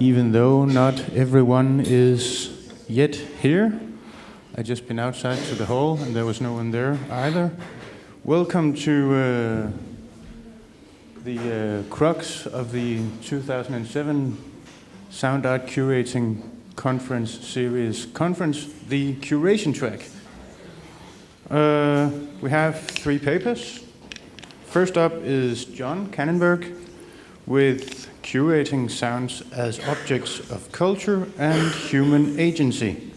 even though not everyone is yet here. I've just been outside to the hall and there was no one there either. Welcome to the crux of the 2007 Sound Art Curating Conference Series conference, the Curation track. We have 3 papers. First up is John Kannenberg with Curating Sounds as Objects of Culture and Human Agency,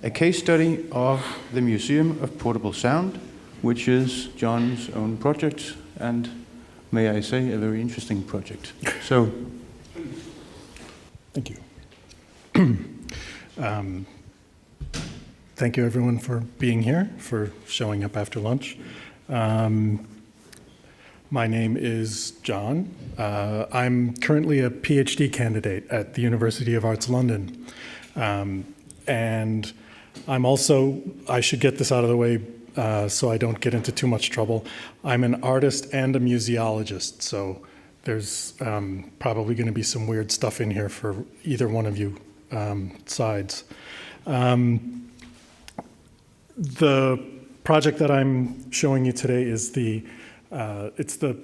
a case study of the Museum of Portable Sound, which is John's own project, and may I say, a very interesting project. So, thank you. Thank you everyone for being here, for showing up after lunch. My name is John. I'm currently a PhD candidate at the University of Arts London. And I'm also, I should get this out of the way so I don't get into too much trouble. I'm an artist and a museologist, so there's probably going to be some weird stuff in here for either one of you sides. The project that I'm showing you today is it's the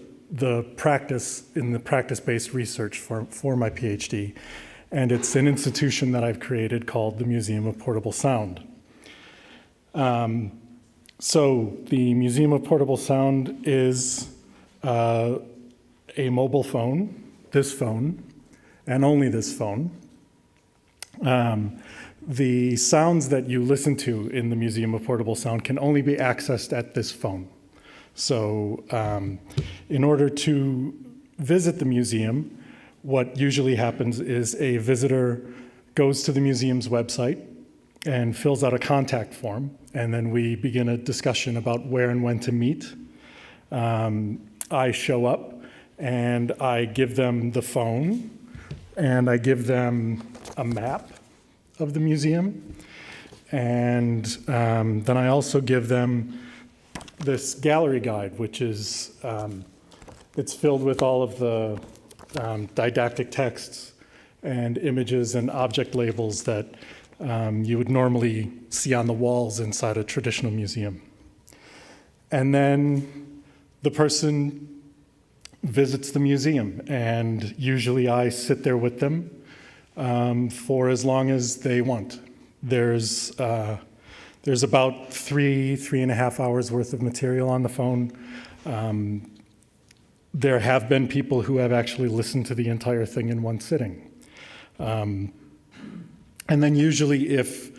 practice in the practice-based research for my PhD, and it's an institution that I've created called the Museum of Portable Sound. So the Museum of Portable Sound is a mobile phone, this phone, and only this phone. The sounds that you listen to in the Museum of Portable Sound can only be accessed at this phone. So in order to visit the museum, what usually happens is a visitor goes to the museum's website and fills out a contact form, and then we begin a discussion about where and when to meet. I show up and I give them the phone and I give them a map of the museum, and then I also give them this gallery guide, which is it's filled with all of the didactic texts and images and object labels that you would normally see on the walls inside a traditional museum. And then the person visits the museum, and usually I sit there with them for as long as they want. There's about 3.5 hours worth of material on the phone. There have been people who have actually listened to the entire thing in one sitting. And then usually if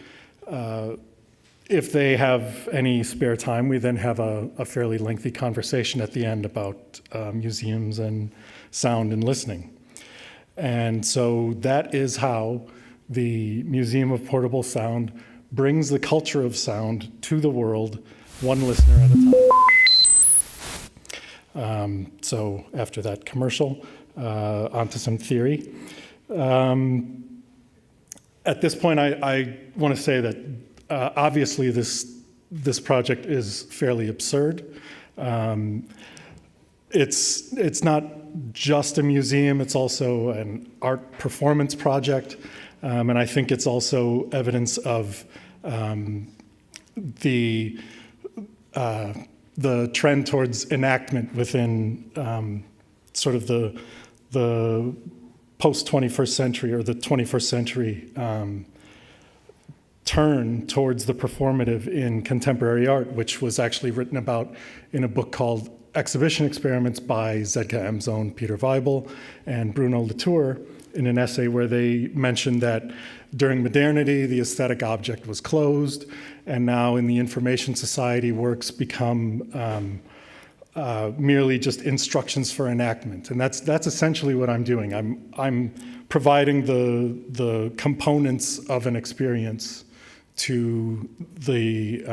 they have any spare time, we then have a fairly lengthy conversation at the end about museums and sound and listening. And so that is how the Museum of Portable Sound brings the culture of sound to the world, one listener at a time. So after that commercial, onto some theory. At this point, I want to say that obviously this project is fairly absurd. It's not just a museum, it's also an art performance project, and I think it's also evidence of the trend towards enactment within sort of the post-21st century or the 21st century turn towards the performative in contemporary art, which was actually written about in a book called Exhibition Experiments by Zedka Emzone, Peter Weibel, and Bruno Latour, in an essay where they mentioned that during modernity, the aesthetic object was closed, and now in the information society, works become merely just instructions for enactment. And that's essentially what I'm doing. I'm providing the components of an experience to the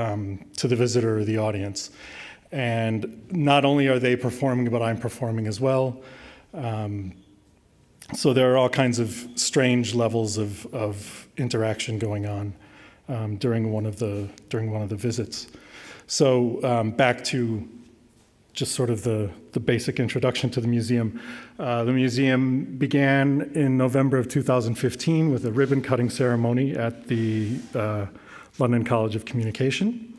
visitor or the audience. And not only are they performing, but I'm performing as well. So there are all kinds of strange levels of interaction going on during one of the visits. So back to just sort of the basic introduction to the museum. The museum began in November of 2015 with a ribbon cutting ceremony at the London College of Communication.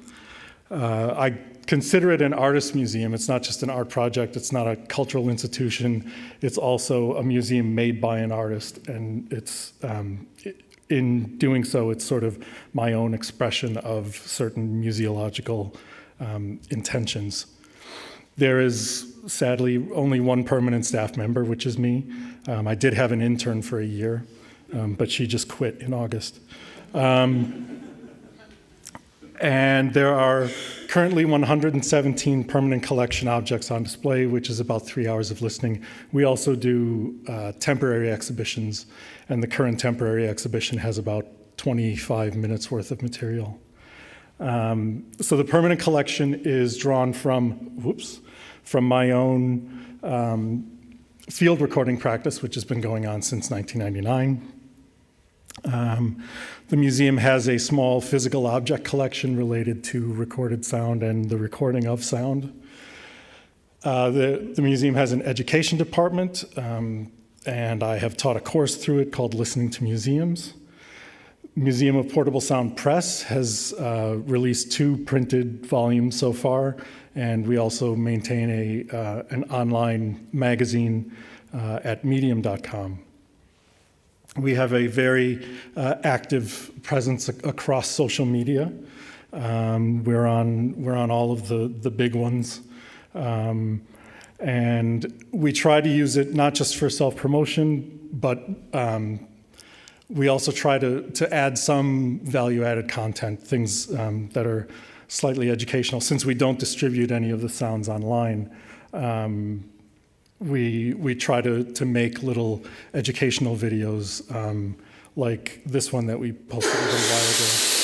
I consider it an artist museum. It's not just an art project. It's not a cultural institution. It's also a museum made by an artist, and it's in doing so, it's sort of my own expression of certain museological intentions. There is, sadly, only one permanent staff member, which is me. I did have an intern for a year, but she just quit in August. And there are currently 117 permanent collection objects on display, which is about 3 hours of listening. We also do temporary exhibitions, and the current temporary exhibition has about 25 minutes worth of material. So the permanent collection is drawn from my own field recording practice, which has been going on since 1999. The museum has a small physical object collection related to recorded sound and the recording of sound. The museum has an education department, and I have taught a course through it called Listening to Museums. Museum of Portable Sound Press has released 2 printed volumes so far, and we also maintain an online magazine at medium.com. We have a very active presence across social media. We're on all of the big ones. And we try to use it not just for self-promotion, but we also try to add some value-added content, things that are slightly educational. Since we don't distribute any of the sounds online, we try to make little educational videos like this one that we posted a little while ago.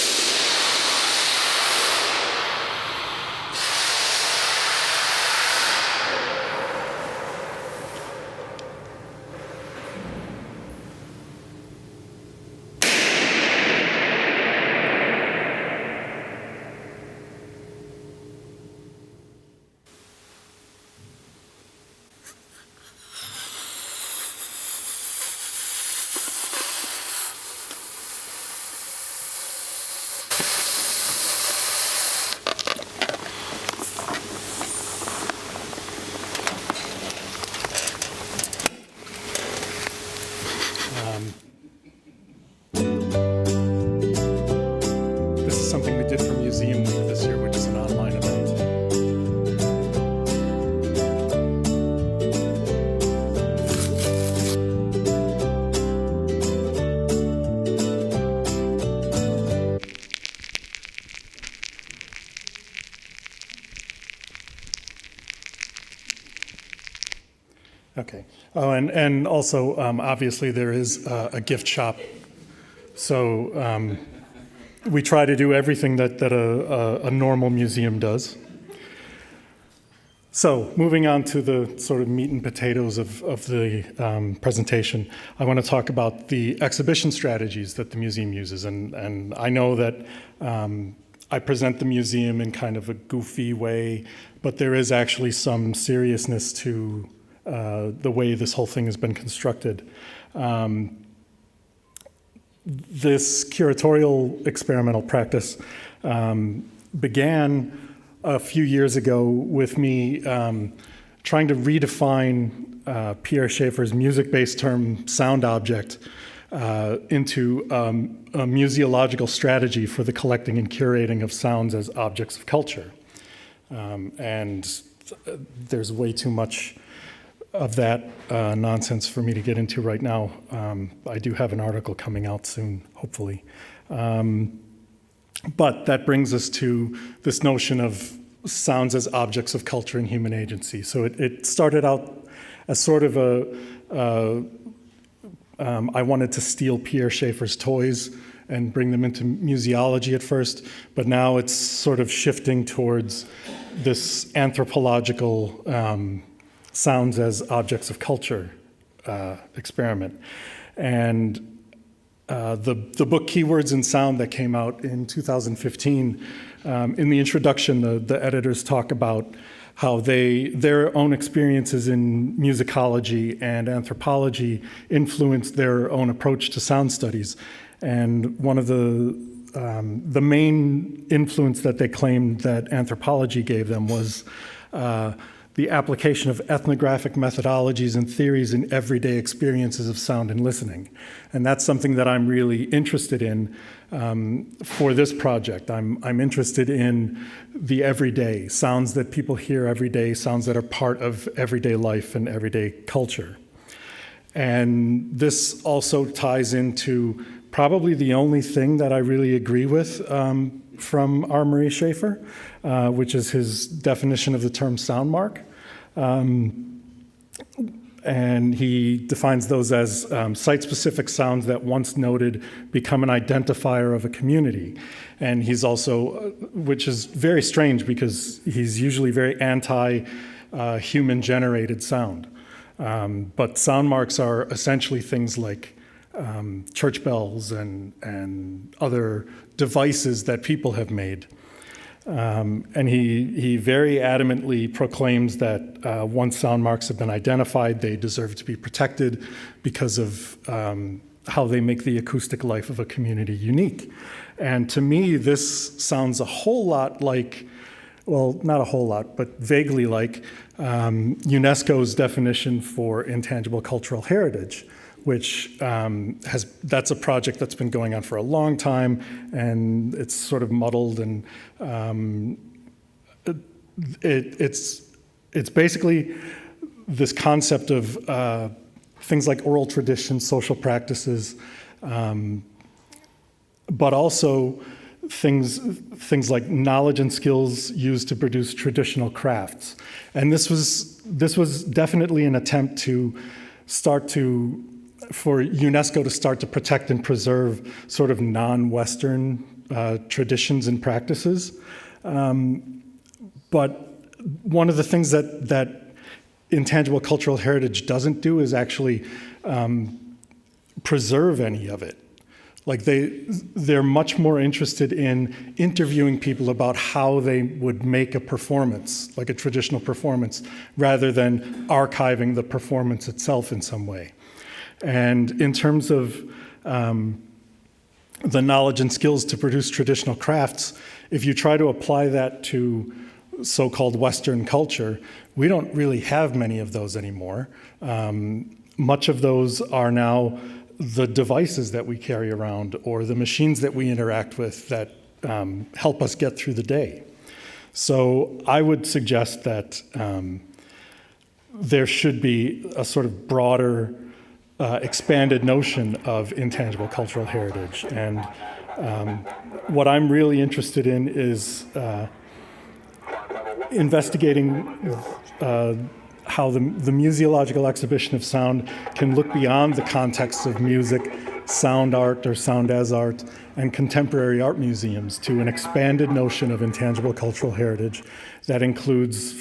This is something we did for Museum Week this year, which is an online event. Okay. Oh, and also, obviously, there is a gift shop. So we try to do everything that a normal museum does. So moving on to the sort of meat and potatoes of the presentation, I want to talk about the exhibition strategies that the museum uses. And I know that I present the museum in kind of a goofy way, but there is actually some seriousness to the way this whole thing has been constructed. This curatorial experimental practice began a few years ago with me trying to redefine Pierre Schaeffer's music-based term sound object into a museological strategy for the collecting and curating of sounds as objects of culture. And there's way too much of that nonsense for me to get into right now. I do have an article coming out soon, hopefully. But that brings us to this notion of sounds as objects of culture and human agency. So it started out as sort of I wanted to steal Pierre Schaeffer's toys and bring them into museology at first, but now it's sort of shifting towards this anthropological sounds as objects of culture experiment. And the book Keywords in Sound that came out in 2015 In the introduction, the editors talk about how their own experiences in musicology and anthropology influenced their own approach to sound studies. And one of the main influence that they claimed that anthropology gave them was the application of ethnographic methodologies and theories in everyday experiences of sound and listening. And that's something that I'm really interested in for this project. I'm interested in the everyday, sounds that people hear every day, sounds that are part of everyday life and everyday culture. And this also ties into probably the only thing that I really agree with from R. Marie Schaefer, which is his definition of the term sound mark. And he defines those as site-specific sounds that once noted become an identifier of a community. And he's also, which is very strange because he's usually very anti-human-generated sound. But sound marks are essentially things like church bells and other devices that people have made. And he very adamantly proclaims that once sound marks have been identified, they deserve to be protected because of how they make the acoustic life of a community unique. And to me, this sounds a whole lot like, well, not a whole lot, but vaguely like UNESCO's definition for intangible cultural heritage, which that's a project that's been going on for a long time, and it's sort of muddled, and it's basically this concept of things like oral traditions, social practices, but also things like knowledge and skills used to produce traditional crafts. And this was definitely an attempt for UNESCO to start to protect and preserve sort of non-Western traditions and practices. But one of the things that intangible cultural heritage doesn't do is actually preserve any of it. Like they're much more interested in interviewing people about how they would make a performance, like a traditional performance, rather than archiving the performance itself in some way. And in terms of the knowledge and skills to produce traditional crafts, if you try to apply that to so-called Western culture, we don't really have many of those anymore. Much of those are now the devices that we carry around or the machines that we interact with that help us get through the day. So I would suggest that there should be a sort of broader expanded notion of intangible cultural heritage. And what I'm really interested in is investigating how the museological exhibition of sound can look beyond the context of music, sound art or sound as art, and contemporary art museums to an expanded notion of intangible cultural heritage that includes,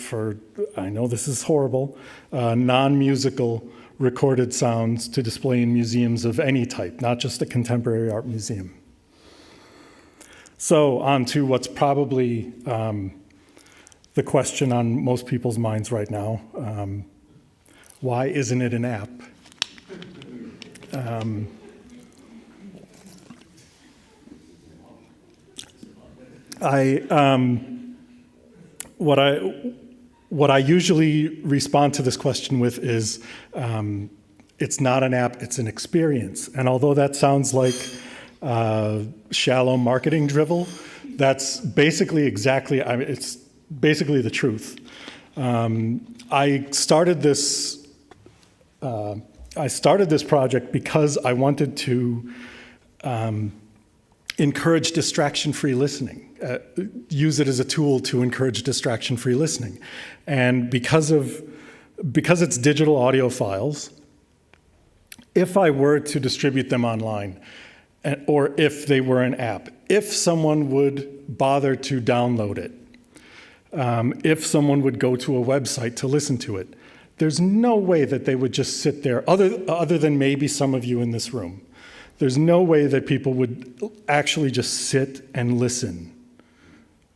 I know this is horrible, non-musical recorded sounds to display in museums of any type, not just a contemporary art museum. So on to what's probably the question on most people's minds right now. Why isn't it an app? What I usually respond to this question with is, it's not an app, it's an experience. And although that sounds like shallow marketing drivel, that's basically it's basically the truth. I started this project because I wanted to encourage distraction-free listening, use it as a tool to encourage distraction-free listening. And because it's digital audio files, if I were to distribute them online, or if they were an app, if someone would bother to download it, if someone would go to a website to listen to it, there's no way that they would just sit there, other than maybe some of you in this room. There's no way that people would actually just sit and listen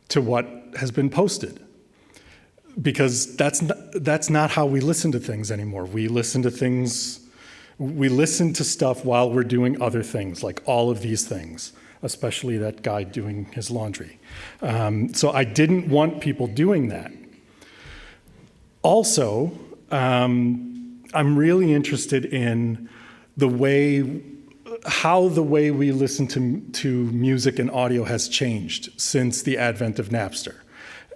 to what has been posted. Because that's not how we listen to things anymore. We listen to stuff while we're doing other things, like all of these things, especially that guy doing his laundry. So I didn't want people doing that. Also, I'm really interested in how the way we listen to music and audio has changed since the advent of Napster.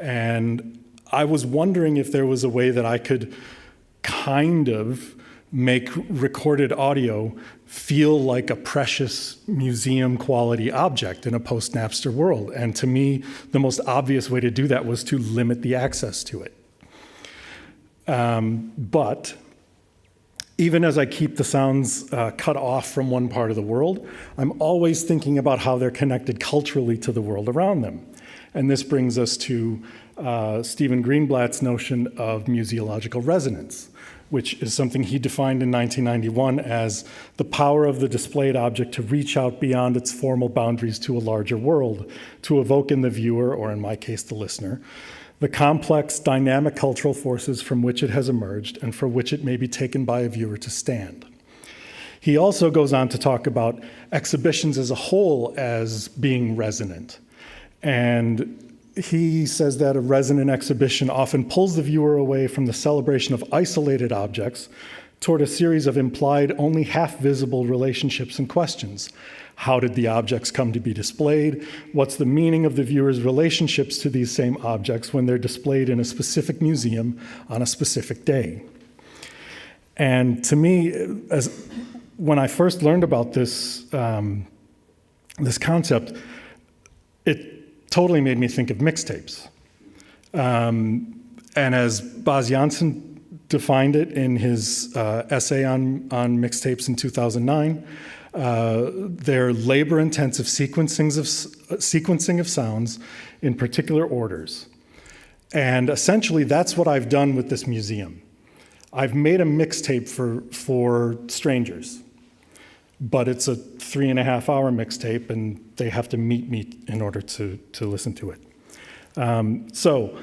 And I was wondering if there was a way that I could kind of make recorded audio feel like a precious museum quality object in a post-Napster world. And to me, the most obvious way to do that was to limit the access to it. But even as I keep the sounds cut off from one part of the world, I'm always thinking about how they're connected culturally to the world around them. And this brings us to Stephen Greenblatt's notion of museological resonance, which is something he defined in 1991 as the power of the displayed object to reach out beyond its formal boundaries to a larger world, to evoke in the viewer, or in my case, the listener, the complex, dynamic cultural forces from which it has emerged and for which it may be taken by a viewer to stand. He also goes on to talk about exhibitions as a whole as being resonant. And he says that a resonant exhibition often pulls the viewer away from the celebration of isolated objects toward a series of implied, only half-visible relationships and questions. How did the objects come to be displayed? What's the meaning of the viewer's relationships to these same objects when they're displayed in a specific museum on a specific day? And to me, when I first learned about this, this concept, it totally made me think of mixtapes. And as Bas Janssen defined it in his essay on mixtapes in 2009, they're labor-intensive sequencing of sounds in particular orders. And essentially, that's what I've done with this museum. I've made a mixtape for strangers, but it's a 3.5-hour mixtape, and they have to meet me in order to listen to it. So,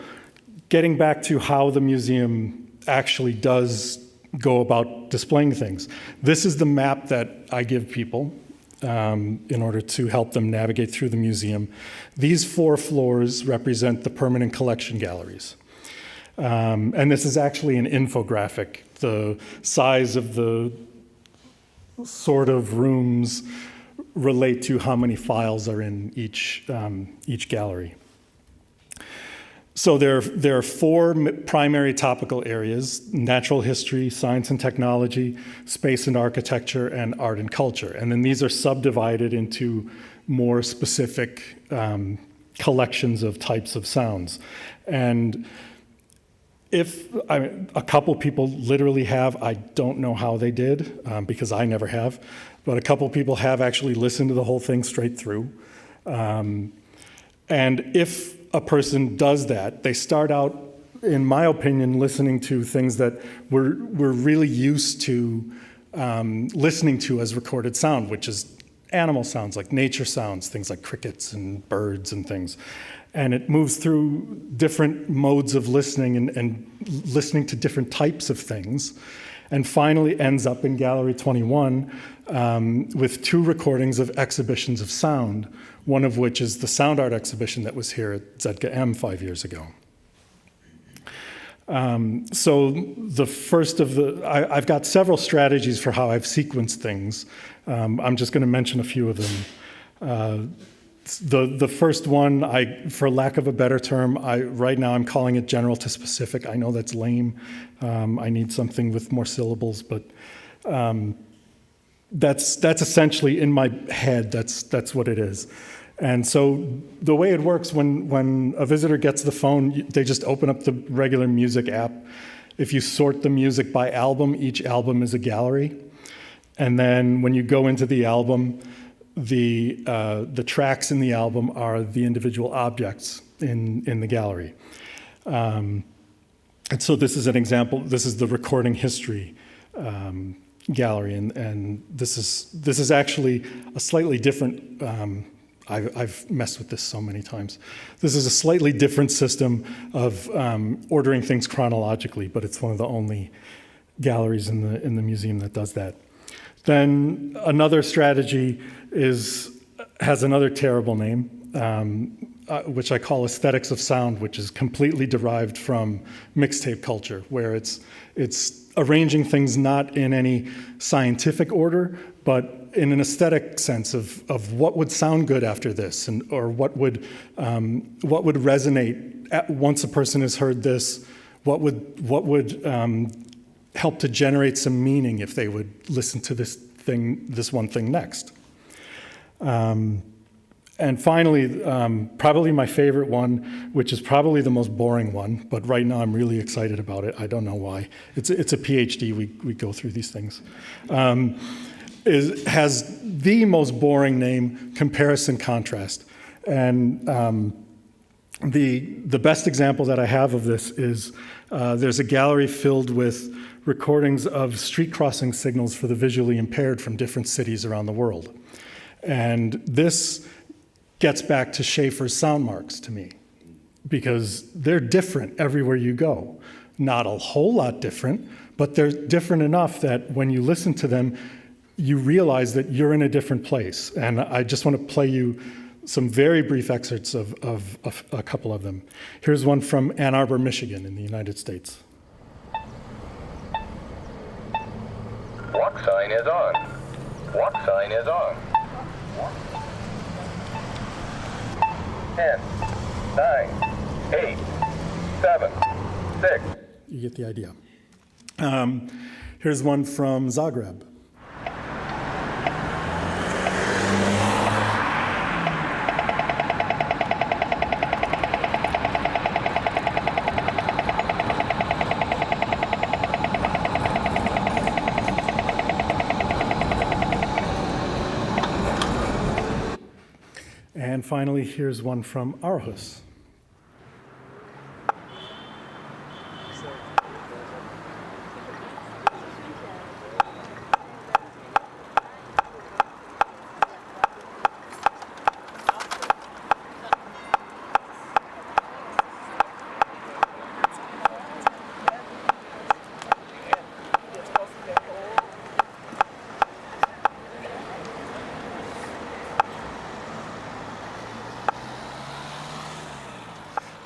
getting back to how the museum actually does go about displaying things. This is the map that I give people in order to help them navigate through the museum. These 4 floors represent the permanent collection galleries. And this is actually an infographic. The size of the sort of rooms relate to how many files are in each gallery. So there are 4 primary topical areas: natural history, science and technology, space and architecture, and art and culture. And then these are subdivided into more specific collections of types of sounds. And a couple people literally have, I don't know how they did, because I never have, but a couple people have actually listened to the whole thing straight through. And if a person does that, they start out, in my opinion, listening to things that we're really used to listening to as recorded sound, which is animal sounds, like nature sounds, things like crickets and birds and things. And it moves through different modes of listening and listening to different types of things, and finally ends up in Gallery 21 with 2 recordings of exhibitions of sound, one of which is the sound art exhibition that was here at ZGM 5 years ago. So the first of I've got several strategies for how I've sequenced things. I'm just going to mention a few of them. The first one, for lack of a better term, right now I'm calling it general to specific. I know that's lame. I need something with more syllables, but that's essentially in my head. That's what it is. And so the way it works, when a visitor gets the phone, they just open up the regular music app. If you sort the music by album, each album is a gallery. And then when you go into the album, the tracks in the album are the individual objects in the gallery. And so this is an example. This is the recording history gallery, and this is actually a slightly different I've messed with this so many times. This is a slightly different system of ordering things chronologically, but it's one of the only galleries in the museum that does that. Then another strategy has another terrible name, which I call aesthetics of sound, which is completely derived from mixtape culture, where it's arranging things not in any scientific order, but in an aesthetic sense of what would sound good after this, or what would resonate once a person has heard this, what would help to generate some meaning if they would listen to this one thing next. And finally, probably my favorite one, which is probably the most boring one, but right now I'm really excited about it. I don't know why. It's a PhD. We go through these things. Has the most boring name, comparison contrast. And the best example that I have of this is there's a gallery filled with recordings of street crossing signals for the visually impaired from different cities around the world. And this gets back to Schaeffer's sound marks to me, because they're different everywhere you go. Not a whole lot different, but they're different enough that when you listen to them, you realize that you're in a different place. And I just want to play you some very brief excerpts of a couple of them. Here's one from Ann Arbor, Michigan in the United States. Walk sign is on. Walk sign is on. 10, 9, 8, 7, 6. You get the idea. Here's one from Zagreb. And finally, here's one from Aarhus.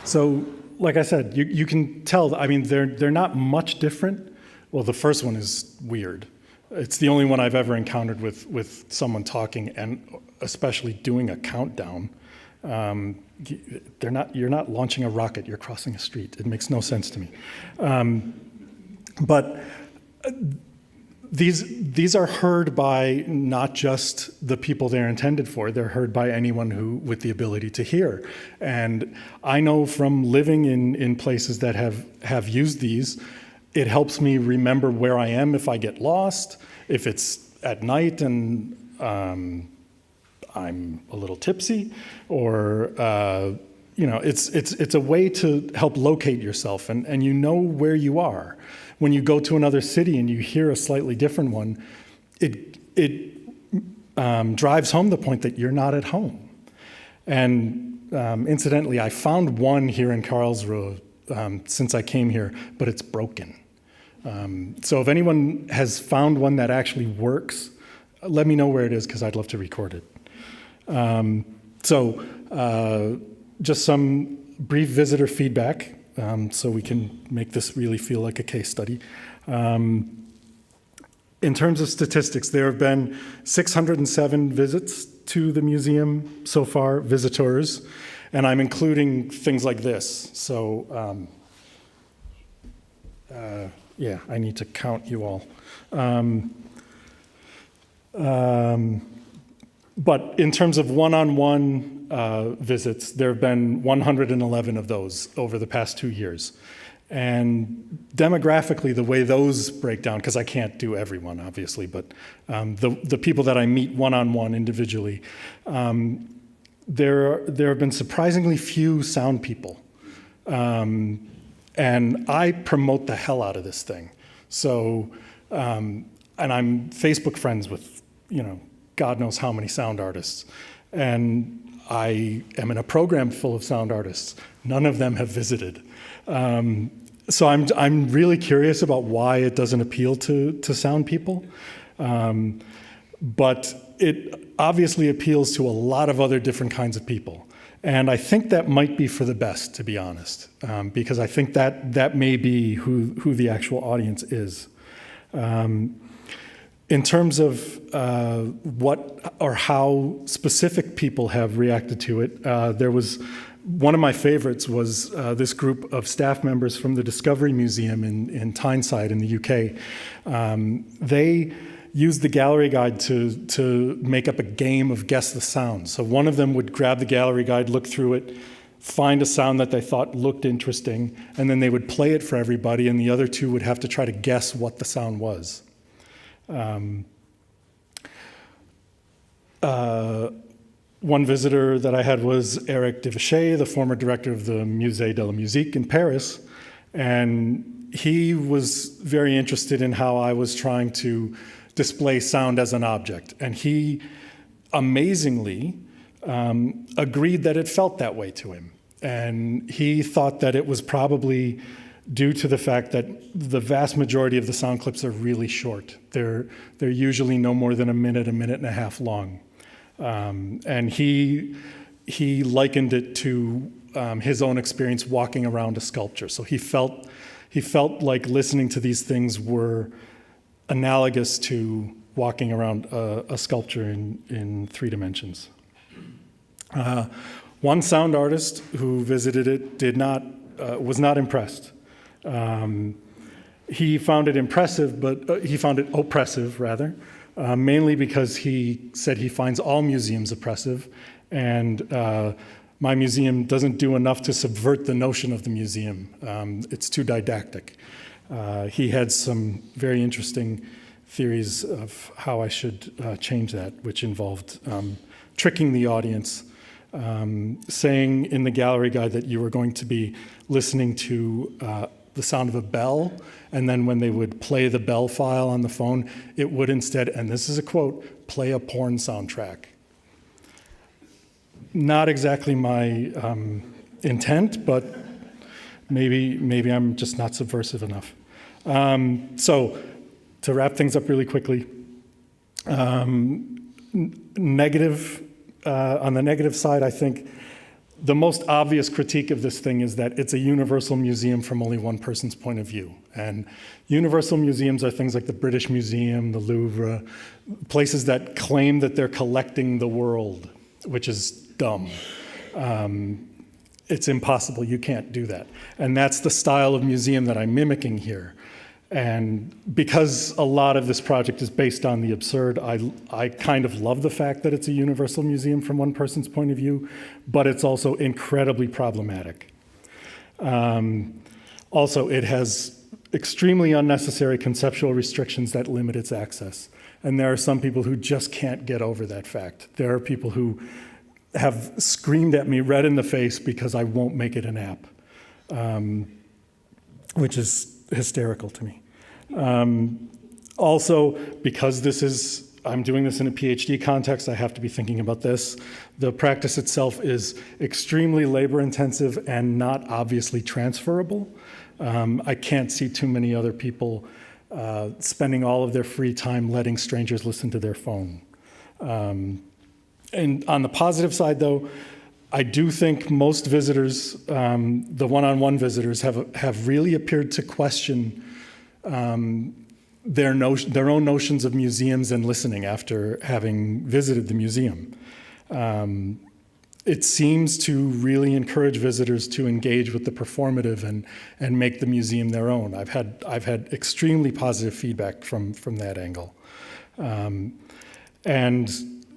So, like I said, you can tell, I mean, they're not much different. Well, the first one is weird. It's the only one I've ever encountered with someone talking, and especially doing a countdown. You're not launching a rocket, you're crossing a street. It makes no sense to me. But these are heard by not just the people they're intended for. They're heard by anyone with the ability to hear. And I know from living in places that have used these, it helps me remember where I am if I get lost, if it's at night and I'm a little tipsy, or it's a way to help locate yourself, and you know where you are. When you go to another city and you hear a slightly different one, it drives home the point that you're not at home. And incidentally, I found one here in Karlsruhe since I came here, but it's broken. So if anyone has found one that actually works, let me know where it is, because I'd love to record it. Just some brief visitor feedback, so we can make this really feel like a case study. In terms of statistics, there have been 607 visits to the museum so far, visitors, and I'm including things like this. So, yeah, I need to count you all. But in terms of one-on-one visits, there have been 111 of those over the past 2 years. And demographically, the way those break down, because I can't do everyone, obviously, but the people that I meet one-on-one individually, there have been surprisingly few sound people. And I promote the hell out of this thing. So, and I'm Facebook friends with, God knows how many sound artists. And I am in a program full of sound artists. None of them have visited. So I'm really curious about why it doesn't appeal to sound people. But it obviously appeals to a lot of other different kinds of people. And I think that might be for the best, to be honest, because I think that may be who the actual audience is. In terms of what or how specific people have reacted to it, there was one of my favorites was this group of staff members from the Discovery Museum in Tyneside in the UK. They used the gallery guide to make up a game of guess the sound. So one of them would grab the gallery guide, look through it, find a sound that they thought looked interesting, and then they would play it for everybody, and the other two would have to try to guess what the sound was. One visitor that I had was Eric Devichet, the former director of the Musée de la Musique in Paris, and he was very interested in how I was trying to display sound as an object. And he amazingly agreed that it felt that way to him. And he thought that it was probably due to the fact that the vast majority of the sound clips are really short. They're usually no more than a minute and a half long. And he likened it to his own experience walking around a sculpture. So he felt like listening to these things were analogous to walking around a sculpture in 3 dimensions. One sound artist who visited it was not impressed. He found it impressive, but he found it oppressive, rather, mainly because he said he finds all museums oppressive, and my museum doesn't do enough to subvert the notion of the museum. It's too didactic. He had some very interesting theories of how I should change that, which involved tricking the audience, saying in the gallery guide that you were going to be listening to the sound of a bell, and then when they would play the bell file on the phone, it would instead, and this is a quote, play a porn soundtrack. Not exactly my intent, but maybe I'm just not subversive enough. So to wrap things up really quickly, negative, on the negative side, I think the most obvious critique of this thing is that it's a universal museum from only one person's point of view. And universal museums are things like the British Museum, the Louvre, places that claim that they're collecting the world, which is dumb. It's impossible, you can't do that. And that's the style of museum that I'm mimicking here. And because a lot of this project is based on the absurd, I kind of love the fact that it's a universal museum from one person's point of view, but it's also incredibly problematic. Also, it has extremely unnecessary conceptual restrictions that limit its access. And there are some people who just can't get over that fact. There are people who have screamed at me red in the face because I won't make it an app, which is hysterical to me. Also, because I'm doing this in a PhD context, I have to be thinking about this. The practice itself is extremely labor-intensive and not obviously transferable. I can't see too many other people spending all of their free time letting strangers listen to their phone. And on the positive side, though, I do think most visitors, the one-on-one visitors, have really appeared to question their own notions of museums and listening after having visited the museum. It seems to really encourage visitors to engage with the performative and make the museum their own. I've had extremely positive feedback from that angle. And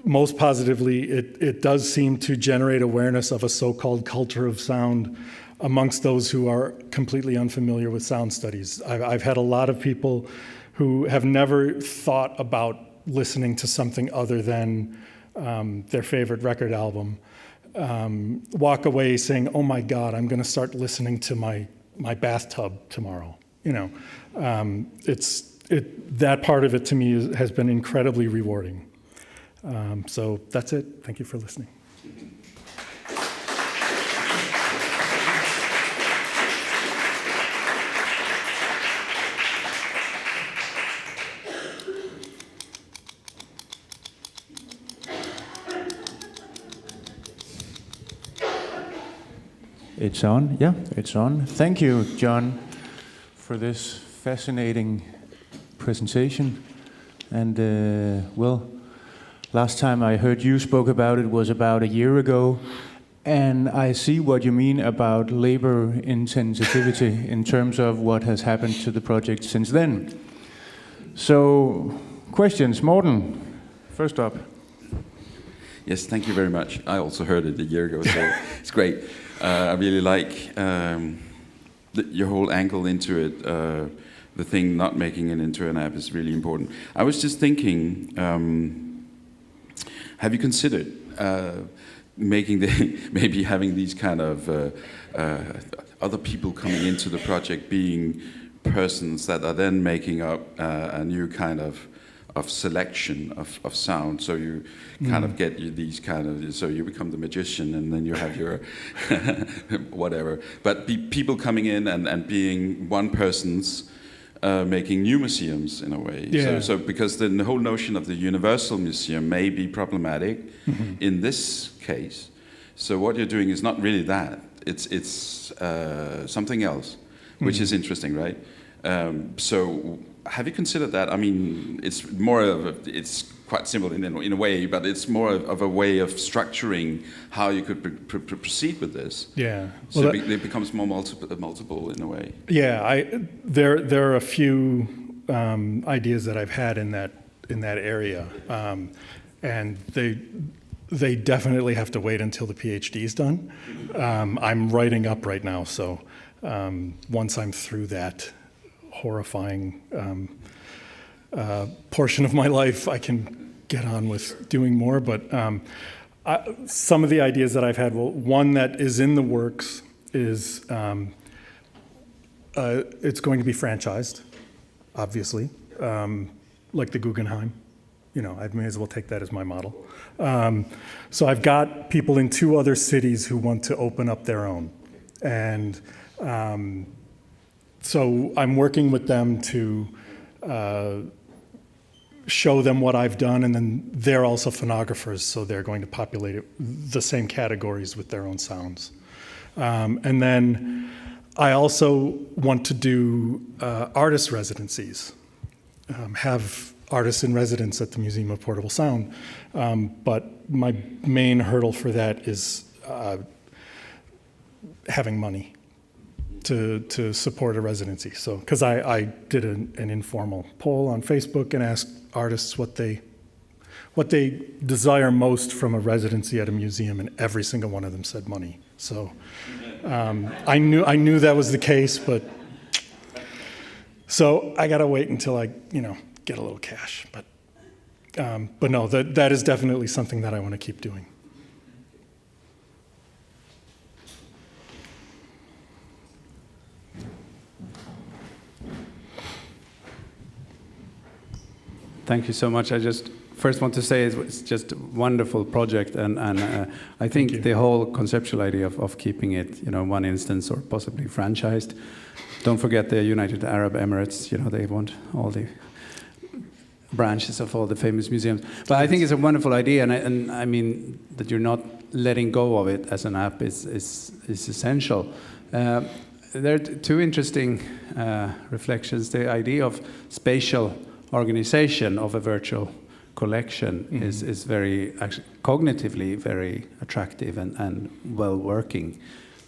most positively, it does seem to generate awareness of a so-called culture of sound amongst those who are completely unfamiliar with sound studies. I've had a lot of people who have never thought about listening to something other than their favorite record album walk away saying, "Oh my God, I'm going to start listening to my bathtub tomorrow." That part of it to me has been incredibly rewarding. So that's it. Thank you for listening. It's on. Yeah, it's on. Thank you, John, for this fascinating presentation. And well, last time I heard you spoke about it was about a year ago. And I see what you mean about labor intensivity in terms of what has happened to the project since then. So, questions, Morten, first up. Yes, thank you very much. I also heard it a year ago, so it's great. I really like your whole angle into it. The thing not making it into an app is really important. I was just thinking, have you considered maybe having these kind of other people coming into the project being persons that are then making up a new kind of selection of sound, so you kind of get these kind of, so you become the magician and then you have your whatever, but people coming in and being one person's making new museums in a way. Yeah. So because the whole notion of the universal museum may be problematic in this case. So what you're doing is not really that. It's something else, which is interesting, right? So have you considered that? I mean, it's quite simple in a way, but it's more of a way of structuring how you could proceed with this. Yeah. So Well, it becomes more multiple in a way. Yeah, there are a few ideas that I've had in that area, and they definitely have to wait until the PhD is done. I'm writing up right now, so once I'm through that horrifying portion of my life, I can get on with doing more. But some of the ideas that I've had, well, one that is in the works is it's going to be franchised, obviously, like the Guggenheim. You know, I may as well take that as my model. So I've got people in 2 other cities who want to open up their own. And so I'm working with them to show them what I've done, and then they're also phonographers, so they're going to populate the same categories with their own sounds. And then I also want to do artist residencies, have artists in residence at the Museum of Portable Sound. But my main hurdle for that is having money to support a residency. So, because I did an informal poll on Facebook and asked artists what they desire most from a residency at a museum, and every single one of them said money. So I knew that was the case, but so I gotta wait until I get a little cash. But no, that is definitely something that I want to keep doing. Thank you so much. I just first want to say it's just a wonderful project, and I think the whole conceptual idea of keeping it, one instance or possibly franchised. Don't forget the United Arab Emirates. They want all the branches of all the famous museums. But I think it's a wonderful idea, and I mean that you're not letting go of it as an app is essential. There are 2 interesting reflections. The idea of spatial organization of a virtual collection is very, actually, cognitively very attractive and well working,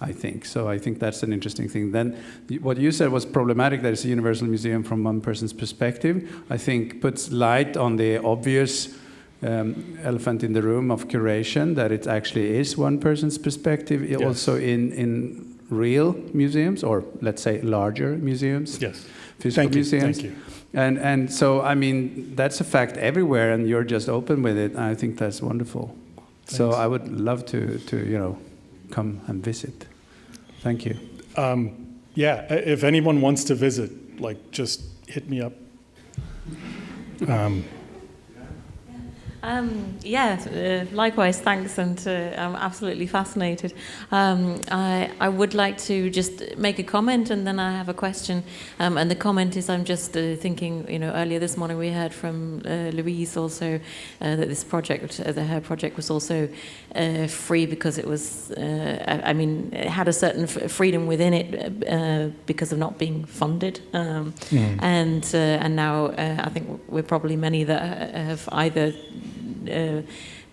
I think. So I think that's an interesting thing. Then what you said was problematic, that it's a universal museum from one person's perspective. I think puts light on the obvious elephant in the room of curation, that it actually is one person's perspective. Yes. Also in real museums, or let's say larger museums. Yes. Physical museums. Thank you. And so, I mean, that's a fact everywhere, and you're just open with it. I think that's wonderful. Thanks. So I would love to come and visit. Thank you. Yeah, if anyone wants to visit, just hit me up. Likewise, thanks, and I'm absolutely fascinated. I would like to just make a comment, and then I have a question. And the comment is, I'm just thinking, earlier this morning we heard from Louise also that this project, her project was also free because it was, it had a certain freedom within it because of not being funded. And now I think we're probably many that have either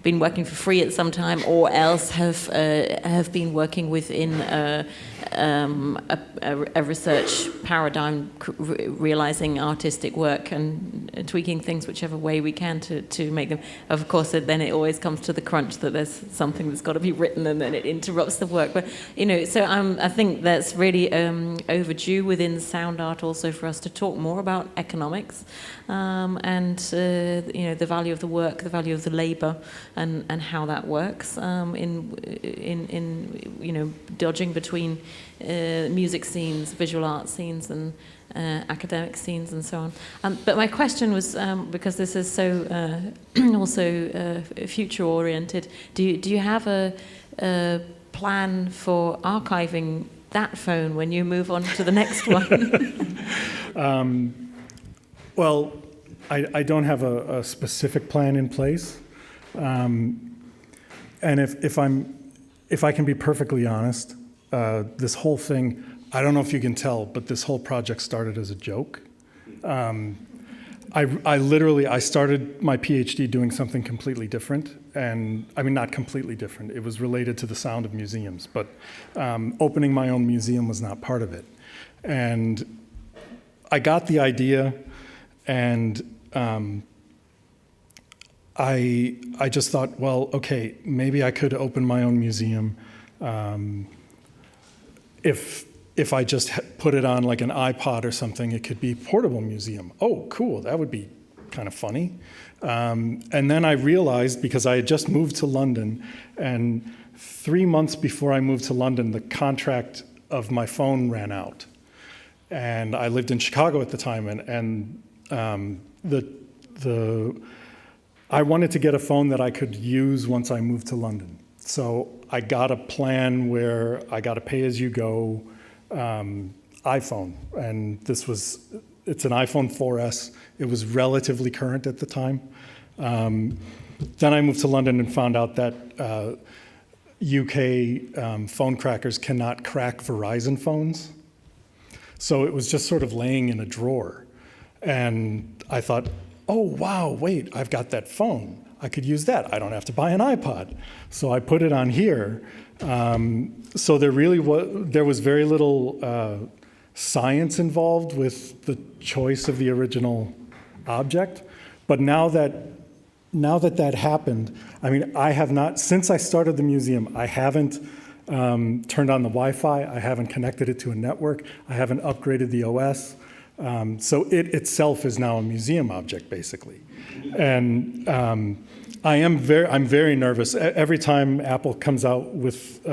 been working for free at some time, or else have been working within a research paradigm, realizing artistic work and tweaking things whichever way we can to make them. Of course, then it always comes to the crunch that there's something that's got to be written, and then it interrupts the work. But so I think that's really overdue within sound art also for us to talk more about economics and the value of the work, the value of the labor, and how that works in dodging between music scenes, visual art scenes, and academic scenes, and so on. But my question was, because this is so also future-oriented, do you have a plan for archiving that phone when you move on to the next one? Well, I don't have a specific plan in place. And if I can be perfectly honest, this whole thing, I don't know if you can tell, but this whole project started as a joke. I started my PhD doing something completely different, and I mean, not completely different. It was related to the sound of museums, but opening my own museum was not part of it. And I got the idea, and I just thought, well, okay, maybe I could open my own museum if I just put it on like an iPod or something. It could be a portable museum. Oh, cool, that would be kind of funny. And then I realized, because I had just moved to London, and 3 months before I moved to London, the contract of my phone ran out. And I lived in Chicago at the time, and I wanted to get a phone that I could use once I moved to London. So I got a plan where I got a pay-as-you-go iPhone, and it's an iPhone 4S. It was relatively current at the time. Then I moved to London and found out that UK phone crackers cannot crack Verizon phones. So it was just sort of laying in a drawer. And I thought, oh, wow, wait, I've got that phone. I could use that. I don't have to buy an iPod. So I put it on here. So there was very little science involved with the choice of the original object. But now that happened, I mean, I have not, since I started the museum, I haven't turned on the Wi-Fi. I haven't connected it to a network. I haven't upgraded the OS. So it itself is now a museum object, basically. And I'm very nervous. Every time Apple comes out with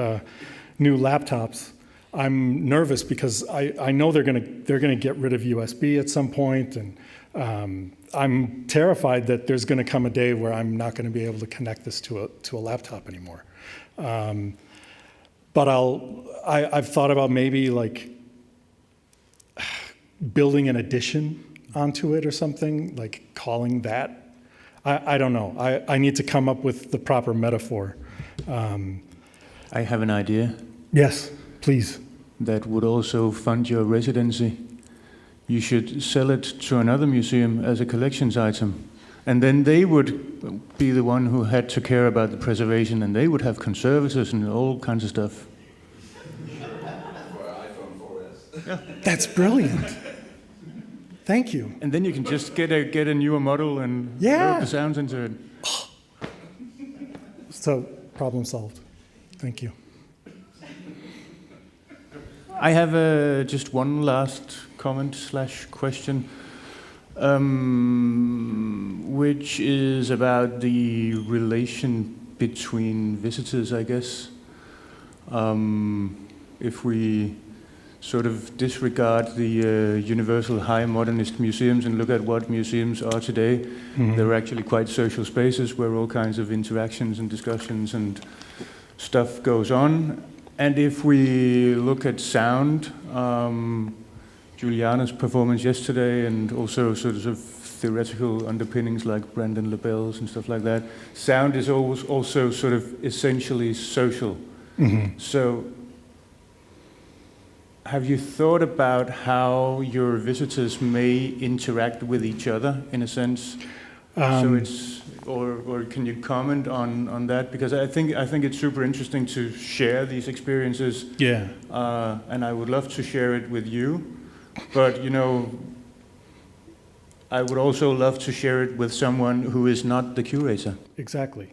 new laptops, I'm nervous because I know they're gonna get rid of USB at some point, and I'm terrified that there's gonna come a day where I'm not gonna be able to connect this to a laptop anymore. But I've thought about maybe like building an addition onto it or something, like calling that. I don't know. I need to come up with the proper metaphor. I have an idea. Yes, please. That would also fund your residency. You should sell it to another museum as a collections item. And then they would be the one who had to care about the preservation, and they would have conservators and all kinds of stuff. That's brilliant. Thank you. And then you can just get a newer model and load the sounds into it. So, problem solved. Thank you. I have just one last comment/question, which is about the relation between visitors, I guess. If we sort of disregard the universal high modernist museums and look at what museums are today. Mhm. They're actually quite social spaces where all kinds of interactions and discussions and stuff goes on. And if we look at sound, Juliana's performance yesterday, and also sort of theoretical underpinnings like Brandon LaBelle's and stuff like that, sound is always also sort of essentially social. Mhm. So have you thought about how your visitors may interact with each other in a sense? So it's, or can you comment on that? Because I think it's super interesting to share these experiences. Yeah. And I would love to share it with you, but you know, I would also love to share it with someone who is not the curator. Exactly.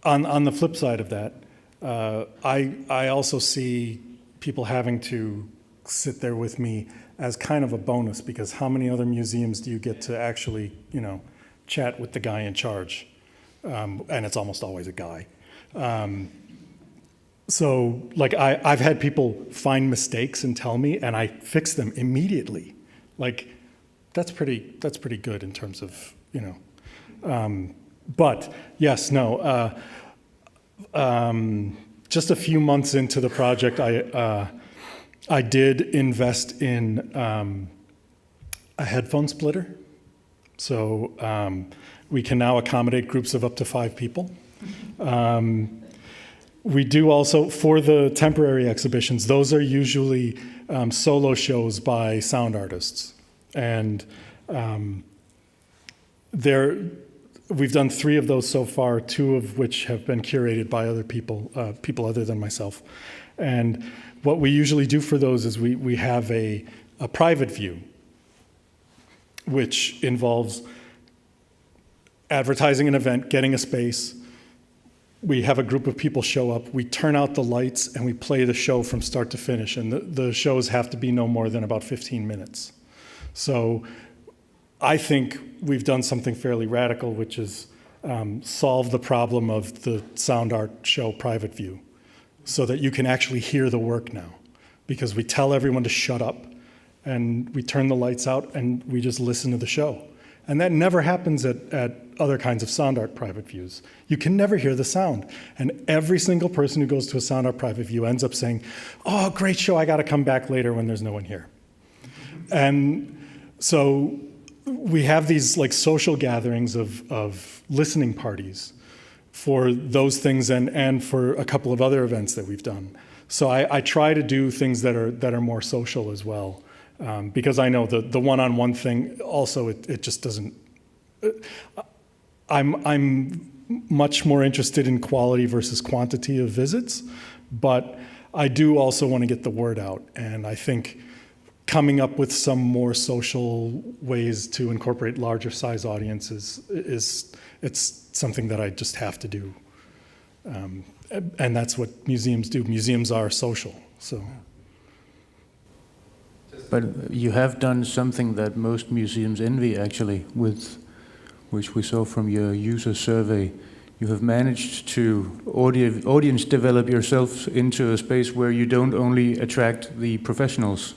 On the flip side of that, I also see people having to sit there with me as kind of a bonus, because how many other museums do you get to actually, you know, chat with the guy in charge? And it's almost always a guy. So like I've had people find mistakes and tell me, and I fix them immediately. Like that's pretty good in terms of, you know. But yes, no. Just a few months into the project, I did invest in a headphone splitter. So we can now accommodate groups of up to 5 people. We do also, for the temporary exhibitions, those are usually solo shows by sound artists. And we've done 3 of those so far, 2 of which have been curated by other people, people other than myself. And what we usually do for those is we have a private view, which involves advertising an event, getting a space. We have a group of people show up, we turn out the lights, and we play the show from start to finish. And the shows have to be no more than about 15 minutes. So I think we've done something fairly radical, which is solve the problem of the sound art show private view, so that you can actually hear the work now. Because we tell everyone to shut up, and we turn the lights out, and we just listen to the show. And that never happens at other kinds of sound art private views. You can never hear the sound. And every single person who goes to a sound art private view ends up saying, oh, great show, I gotta come back later when there's no one here. And so we have these like social gatherings of listening parties for those things and for a couple of other events that we've done. So I try to do things that are more social as well. Because I know the one-on-one thing also it just doesn't. I'm much more interested in quality versus quantity of visits, but I do also want to get the word out, and I think coming up with some more social ways to incorporate larger size audiences it's something that I just have to do, and that's what museums do. Museums are social, so. But you have done something that most museums envy, actually, which we saw from your user survey. You have managed to audience develop yourself into a space where you don't only attract the professionals,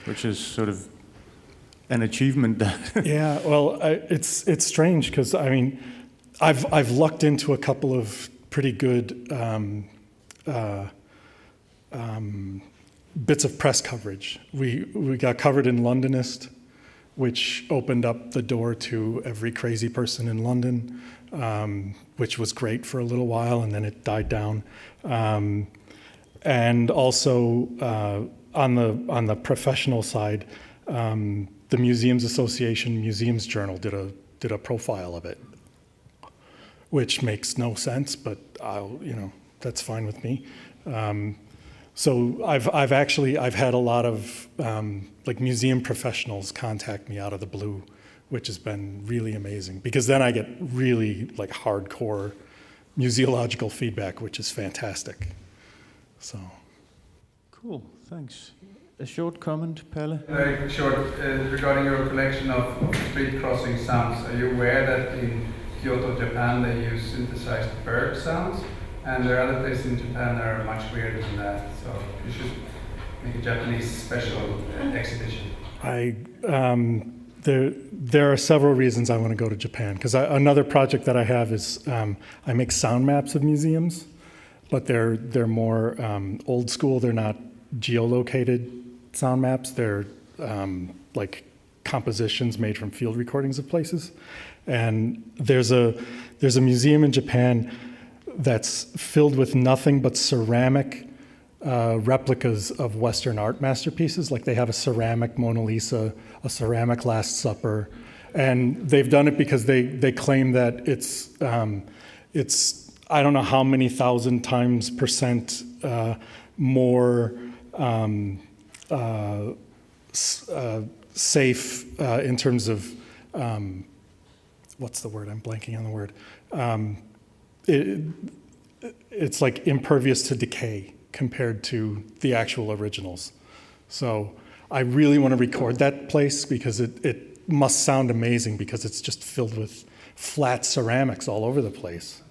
which is sort of an achievement. Yeah, well, it's strange because I mean, I've lucked into a couple of pretty good bits of press coverage. We got covered in Londonist, which opened up the door to every crazy person in London, which was great for a little while, and then it died down. And also on the professional side, the Museums Association Museums Journal did a profile of it, which makes no sense, but that's fine with me. So I've had a lot of like museum professionals contact me out of the blue, which has been really amazing, because then I get really like hardcore museological feedback, which is fantastic. So. Cool, thanks. A short comment, Palle? Very short, regarding your collection of street crossing sounds. Are you aware that in Kyoto, Japan, they use synthesized bird sounds? And there are other places in Japan that are much weirder than that. So you should make a Japanese special exhibition. There are several reasons I want to go to Japan, because another project that I have is I make sound maps of museums, but they're more old school. They're not geolocated sound maps. They're like compositions made from field recordings of places. And there's a museum in Japan that's filled with nothing but ceramic replicas of Western art masterpieces. Like they have a ceramic Mona Lisa, a ceramic Last Supper, and they've done it because they claim that it's I don't know how many thousand times percent more safe in terms of what's the word? I'm blanking on the word. It's like impervious to decay compared to the actual originals. So I really want to record that place because it must sound amazing because it's just filled with flat ceramics all over the place.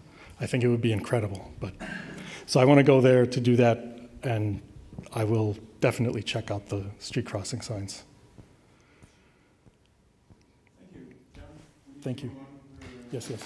I think it would be incredible. So I want to go there to do that, and I will definitely check out the street crossing signs. Thank you. John, thank you. Yes, yes.